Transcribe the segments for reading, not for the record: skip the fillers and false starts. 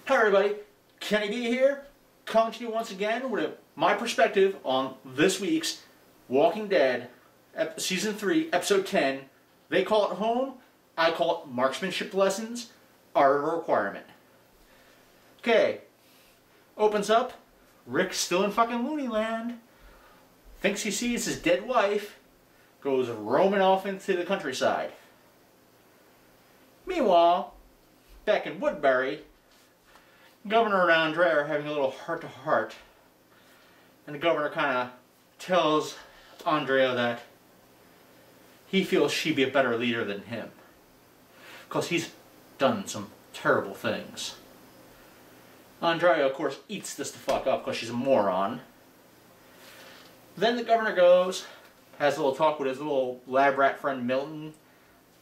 Hi everybody, Kenny B here, coming to you once again with my perspective on this week's Walking Dead, Season 3, Episode 10. They call it home, I call it marksmanship lessons are a requirement. Okay, opens up, Rick's still in fucking Looney Land, thinks he sees his dead wife, goes roaming off into the countryside. Meanwhile, back in Woodbury, Governor and Andrea are having a little heart-to-heart, and the governor kind of tells Andrea that he feels she'd be a better leader than him, because he's done some terrible things. Andrea, of course, eats this the fuck up because she's a moron. Then the governor goes, has a little talk with his little lab rat friend Milton,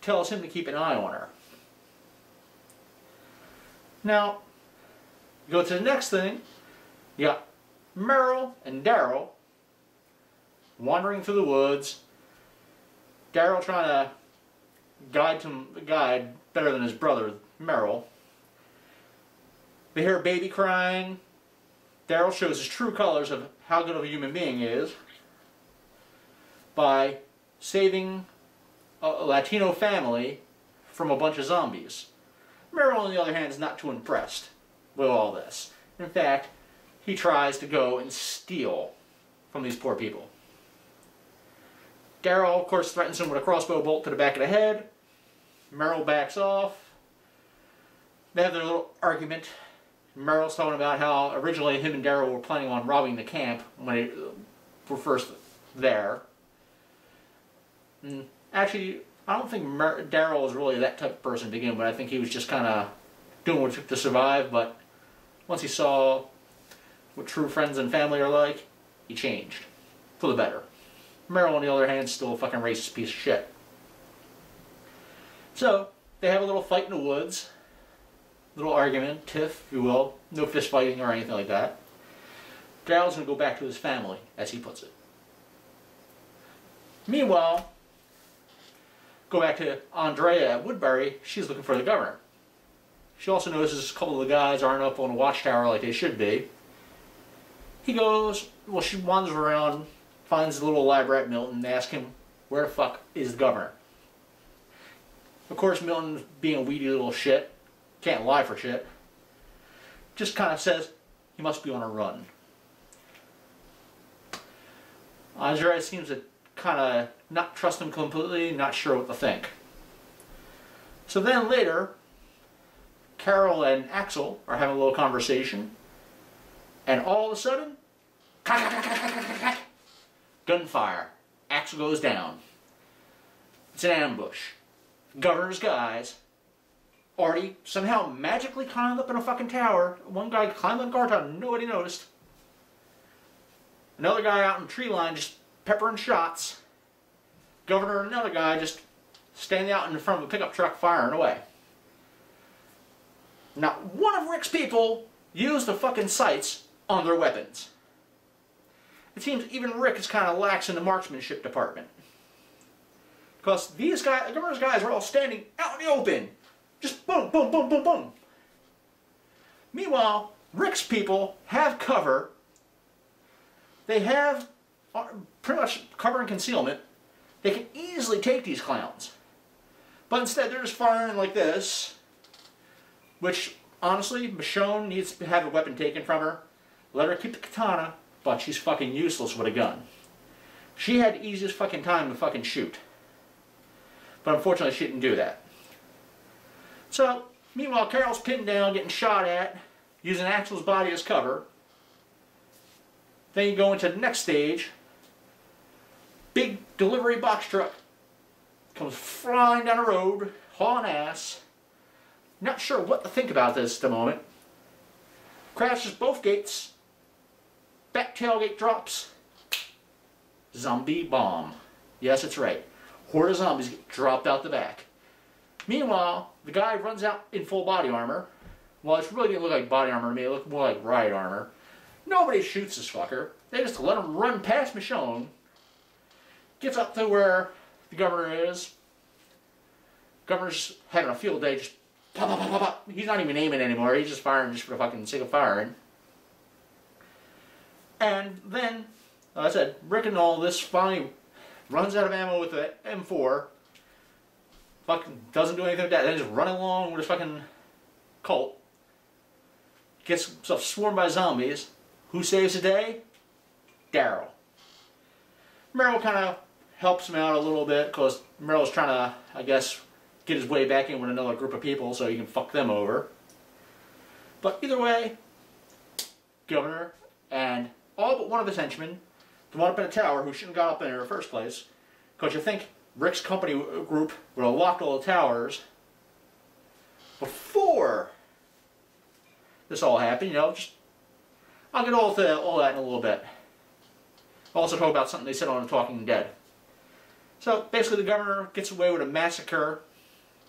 tells him to keep an eye on her. Now, go to the next thing. You got Merrill and Daryl wandering through the woods. Daryl trying to guide better than his brother, Merrill. They hear a baby crying. Daryl shows his true colors of how good of a human being he is by saving a Latino family from a bunch of zombies. Merrill, on the other hand, is not too impressed with all this. In fact, he tries to go and steal from these poor people. Daryl, of course, threatens him with a crossbow bolt to the back of the head. Merrill backs off. They have their little argument. Merrill's talking about how originally him and Daryl were planning on robbing the camp when they were first there. And actually, I don't think Daryl was really that type of person to begin with. I think he was just kind of doing what it took to survive, but once he saw what true friends and family are like, he changed for the better. Merrill, on the other hand, is still a fucking racist piece of shit. So, they have a little fight in the woods, little argument, tiff, if you will. No fist fighting or anything like that. Daryl's going to go back to his family, as he puts it. Meanwhile, go back to Andrea at Woodbury. She's looking for the governor. She also notices a couple of the guys aren't up on the watchtower like they should be. He goes, well, she wanders around, finds the little lab rat Milton, and asks him, where the fuck is the governor? Of course, Milton, being a weedy little shit, can't lie for shit, just kind of says he must be on a run. Andrea seems to kind of not trust him completely, not sure what to think. So then later, Carol and Axel are having a little conversation, and all of a sudden, gunfire. Axel goes down. It's an ambush. Governor's guys already somehow magically climbed up in a fucking tower. One guy climbed on the guard tower, nobody noticed. Another guy out in the tree line just peppering shots. Governor and another guy just standing out in front of a pickup truck firing away. Not one of Rick's people used the fucking sights on their weapons. It seems even Rick is kind of lax in the marksmanship department. Because these guys, the governor's guys are all standing out in the open. Just boom, boom, boom, boom, boom. Meanwhile, Rick's people have cover. They have pretty much cover and concealment. They can easily take these clowns. But instead they're just firing like this. Which, honestly, Michonne needs to have a weapon taken from her. Let her keep the katana, but she's fucking useless with a gun. She had the easiest fucking time to fucking shoot. But unfortunately she didn't do that. So, meanwhile, Carol's pinned down, getting shot at, using Axel's body as cover. Then you go into the next stage. Big delivery box truck comes flying down the road, hauling ass. Not sure what to think about this at the moment. Crashes both gates. Back tailgate drops. Zombie bomb. Yes, it's right. Horde of zombies get dropped out the back. Meanwhile, the guy runs out in full body armor. Well, it really didn't look like body armor to me. It looked more like riot armor. Nobody shoots this fucker. They just let him run past Michonne. Gets up to where the governor is. Governor's having a field day, just pop, pop, pop, pop, pop. He's not even aiming anymore. He's just firing just for the fucking sake of firing. And then, like I said, Rick and all this finally runs out of ammo with the M4. Fucking doesn't do anything with that. Then just running along with his fucking Colt. Gets himself swarmed by zombies. Who saves the day? Daryl. Merrill kind of helps him out a little bit because Merrill's trying to, I guess, get his way back in with another group of people so he can fuck them over. But either way, Governor and all but one of his henchmen, the one up in the tower who shouldn't have got up in there in the first place, because you think Rick's company group would have locked all the towers before this all happened, you know. I'll get all that in a little bit. I'll also talk about something they said on The Talking Dead. So basically the governor gets away with a massacre.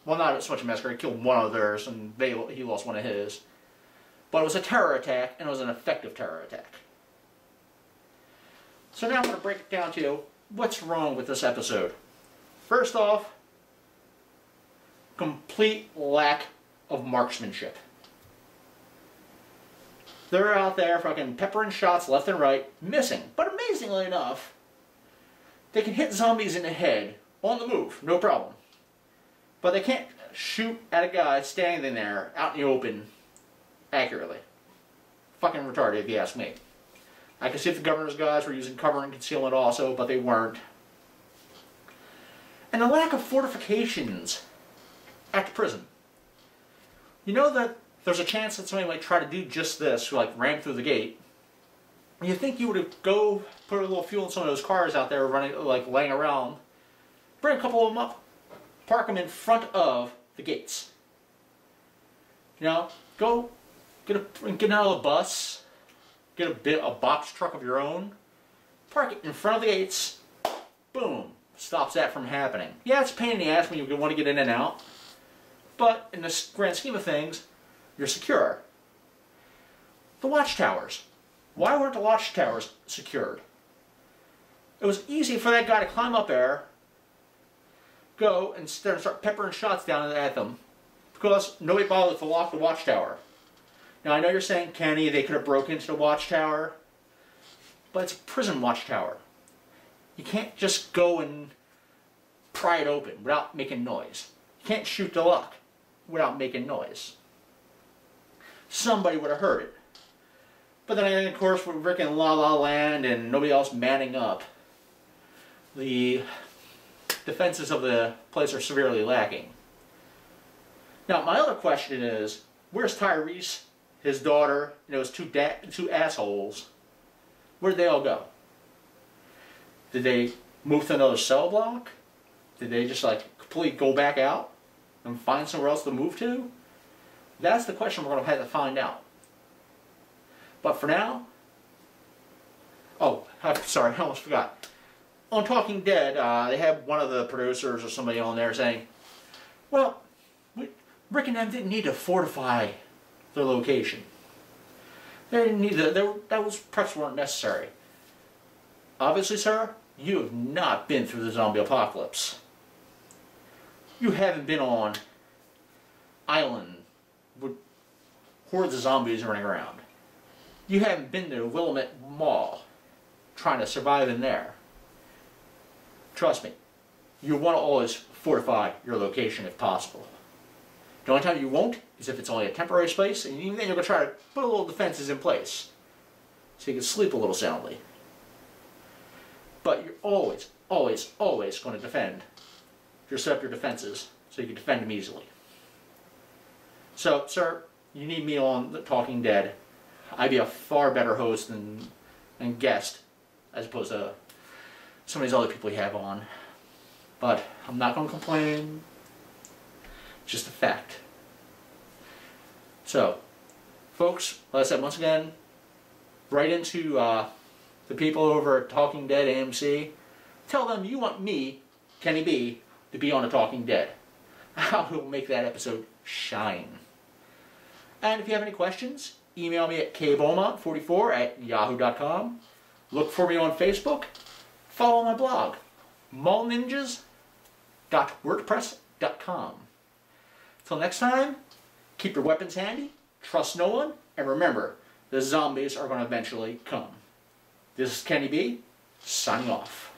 Well, not so much a massacre, he killed one of theirs and he lost one of his. But it was a terror attack, and it was an effective terror attack. So now I'm going to break it down to you. What's wrong with this episode? First off, complete lack of marksmanship. They're out there fucking peppering shots left and right, missing. But amazingly enough, they can hit zombies in the head, on the move, no problem. But they can't shoot at a guy standing there, out in the open, accurately. Fucking retarded, if you ask me. I can see if the governor's guys were using cover and concealment also, but they weren't. And the lack of fortifications at the prison. You know that there's a chance that somebody might try to do just this, who like ram through the gate. And you think you would go put a little fuel in some of those cars out there running, like laying around, bring a couple of them up, park them in front of the gates. You know, go get out of the bus, get a box truck of your own, park it in front of the gates, boom, stops that from happening. Yeah, it's a pain in the ass when you want to get in and out, but in the grand scheme of things, you're secure. The watchtowers. Why weren't the watchtowers secured? It was easy for that guy to climb up there, go and start peppering shots down at them, because nobody bothered to lock the watchtower. Now I know you're saying, Kenny, they could have broken into the watchtower, but it's a prison watchtower. You can't just go and pry it open without making noise. You can't shoot the lock without making noise. Somebody would have heard it. But then, of course, with Rick in La La Land and nobody else manning up, the defenses of the place are severely lacking. Now, my other question is, where's Tyrese, his daughter, you know, his two assholes? Where did they all go? Did they move to another cell block? Did they just like completely go back out and find somewhere else to move to? That's the question we're going to have to find out. But for now, oh, sorry, I almost forgot. On Talking Dead, they had one of the producers or somebody on there saying, well, Rick and them didn't need to fortify their location. They didn't need to, those preps weren't necessary. Obviously, sir, you have not been through the zombie apocalypse. You haven't been on island with hordes of zombies running around. You haven't been to Willamette Mall trying to survive in there. Trust me, you want to always fortify your location if possible. The only time you won't is if it's only a temporary space, and even then you're going to try to put a little defenses in place so you can sleep a little soundly. But you're always, always, always going to defend. Set up your defenses so you can defend them easily. So, sir, you need me on The Talking Dead. I'd be a far better host and guest as opposed to some of these other people you have on. But I'm not going to complain. Just a fact. So, folks, like I said, once again, write into the people over at Talking Dead AMC. Tell them you want me, Kenny B, to be on The Talking Dead. I will make that episode shine. And if you have any questions, email me at kbeaumont44@yahoo.com. Look for me on Facebook. Follow my blog, mallninjas.wordpress.com. Till next time, Keep your weapons handy, trust no one, and remember, the zombies are going to eventually come. This is Kenny B, signing off.